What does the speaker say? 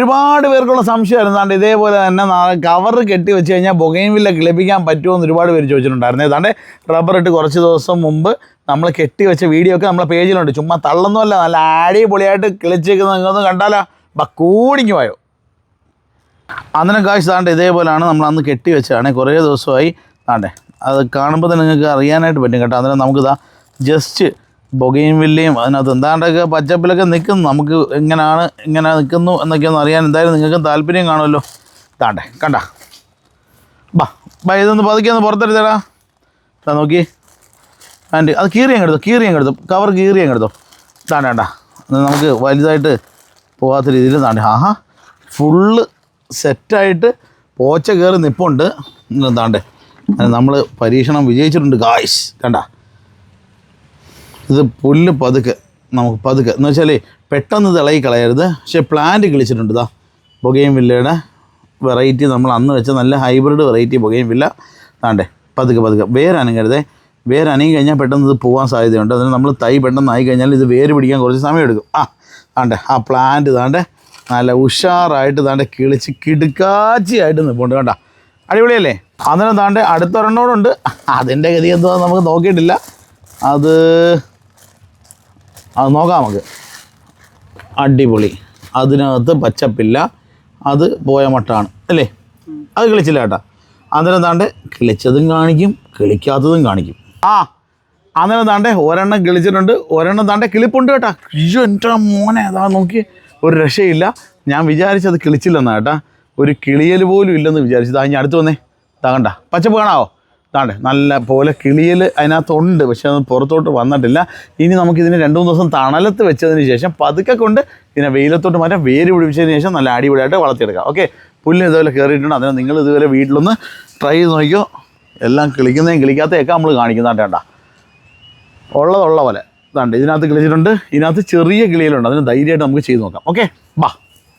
ഒരുപാട് പേർക്കുള്ള സംശയമായിരുന്നു. ഇതേപോലെ തന്നെ കവർ കെട്ടി വെച്ച് കഴിഞ്ഞാൽ ബൊഗെയിൻവില്ല കിളിപ്പിക്കാൻ പറ്റുമോ എന്ന് ഒരുപാട് പേര് ചോദിച്ചിട്ടുണ്ടായിരുന്നു. ഏതാണ്ട് റബ്ബർ ഇട്ട് കുറച്ച് ദിവസം മുമ്പ് നമ്മൾ കെട്ടി വെച്ച വീഡിയോ ഒക്കെ നമ്മളെ പേജിലുണ്ട്. ചുമ്മാ തള്ളൊന്നുമല്ല, നല്ല അടിപൊളിയായിട്ട് കിളിച്ചേക്കുന്നത് നിങ്ങളൊന്ന് കണ്ടാലോ, കൂടിഞ്ഞു പോയോ. അന്നേരം കാശ് ഇതേപോലെയാണ് നമ്മൾ അന്ന് കെട്ടി വെച്ചതാണ്. കുറേ ദിവസമായി അത് കാണുമ്പോൾ തന്നെ നിങ്ങൾക്ക് അറിയാനായിട്ട് പറ്റും കേട്ടോ. അന്നേരം നമുക്കിതാ ജസ്റ്റ് ബൊഗെയിൻവില്ലയും അതിനകത്ത് എന്താണ്ടൊക്കെ പച്ചപ്പിലൊക്കെ നിൽക്കുന്നു. നമുക്ക് ഇങ്ങനെ നിൽക്കുന്നു എന്നൊക്കെ ഒന്ന് അറിയാൻ എന്തായാലും നിങ്ങൾക്ക് താല്പര്യം കാണുമല്ലോ. കണ്ട ഇതൊന്ന് പതുക്കെ ഒന്ന് പുറത്തെടുത്തേടാ. നോക്കി അത് കീറി അങ്ങെടുത്തോ കവർ കീറി അങ്ങെടുത്തോ. വേണ്ട നമുക്ക് വലുതായിട്ട് പോകാത്ത രീതിയിൽ ഫുള്ള് സെറ്റായിട്ട് പോച്ച കയറി നിൽപ്പുണ്ട്. നമ്മൾ പരീക്ഷണം വിജയിച്ചിട്ടുണ്ട് ഗായ്സ്. ഇത് പുല്ല് നമുക്ക് പതുക്കെ എന്ന് വെച്ചാൽ പെട്ടെന്ന് തിളകി കളയരുത്. പക്ഷേ പ്ലാന്റ് കിളിച്ചിട്ടുണ്ട്. ബൊഗെയിൻവില്ലയുടെ വെറൈറ്റി നമ്മൾ അന്ന് വെച്ച നല്ല ഹൈബ്രിഡ് വെറൈറ്റി ബൊഗെയിൻവില്ല. പതുക്കെ വേരനങ്ങരുതേ. വേരനങ്ങി കഴിഞ്ഞാൽ പെട്ടെന്ന് ഇത് പോകാൻ സാധ്യതയുണ്ട്. അതിന് നമ്മൾ തൈ പെട്ടെന്നായി കഴിഞ്ഞാൽ ഇത് വേര് പിടിക്കാൻ കുറച്ച് സമയം എടുക്കും. ആ പ്ലാന്റ് നല്ല ഉഷാറായിട്ട് കിളിച്ച് കിടുക്കാച്ചിയായിട്ട് നിൽപ്പുണ്ട്. അടിപൊളിയല്ലേ? അന്നേരം അടുത്തൊരെണ്ണോടുണ്ട്. അതിൻ്റെ ഗതി എന്തോ നമുക്ക് നോക്കിയിട്ടില്ല. അത് നോക്കാം നമുക്ക്. അടിപൊളി. അതിനകത്ത് പച്ചപ്പില്ല, അത് പോയ മട്ടാണ് അല്ലേ? അത് കിളിച്ചില്ല കേട്ടോ. അന്നേരം കിളിച്ചതും കാണിക്കും, കിളിക്കാത്തതും കാണിക്കും. അന്നേരം ഒരെണ്ണം കിളിച്ചിട്ടുണ്ട്, ഒരെണ്ണം കിളിപ്പുണ്ട് കേട്ടോ. എൻ്റെ മോനെ നോക്കി, ഒരു രക്ഷയില്ല. ഞാൻ വിചാരിച്ചത് കിളിച്ചില്ലെന്നാ കേട്ടാ. ഒരു കിളിയൽ പോലും ഇല്ലെന്ന് വിചാരിച്ചത്. ഇനി അടുത്ത് വന്നേ. കണ്ട പച്ചപ്പ് കാണാവോ? നല്ല പോലെ കിളിയൽ അതിനകത്തുണ്ട്, പക്ഷെ അത് പുറത്തോട്ട് വന്നിട്ടില്ല. ഇനി നമുക്കിതിന് 2-3 ദിവസം തണലത്ത് വെച്ചതിന് ശേഷം പതുക്കെ കൊണ്ട് ഇതിനെ വെയിലത്തോട്ട് മാറ്റാം. വേര് പിടിപ്പിച്ചതിന് ശേഷം നല്ല അടിപൊളിയായിട്ട് വളർത്തിയെടുക്കാം. ഓക്കെ, പുല്ല് ഇതുപോലെ കയറിയിട്ടുണ്ട്. അതിന് നിങ്ങൾ ഇതുപോലെ വീട്ടിലൊന്ന് ട്രൈ ചെയ്ത് നോക്കിയോ. എല്ലാം കിളിക്കുന്നതും കിളിക്കാത്തതൊക്കെ നമ്മൾ കാണിക്കുന്നുണ്ട്. ഉള്ള പോലെ ഇതിനകത്ത് കിളിച്ചിട്ടുണ്ട്. ഇതിനകത്ത് ചെറിയ കിളികളുണ്ട്. അതിന് ധൈര്യമായിട്ട് നമുക്ക് ചെയ്ത് നോക്കാം. ഓക്കെ,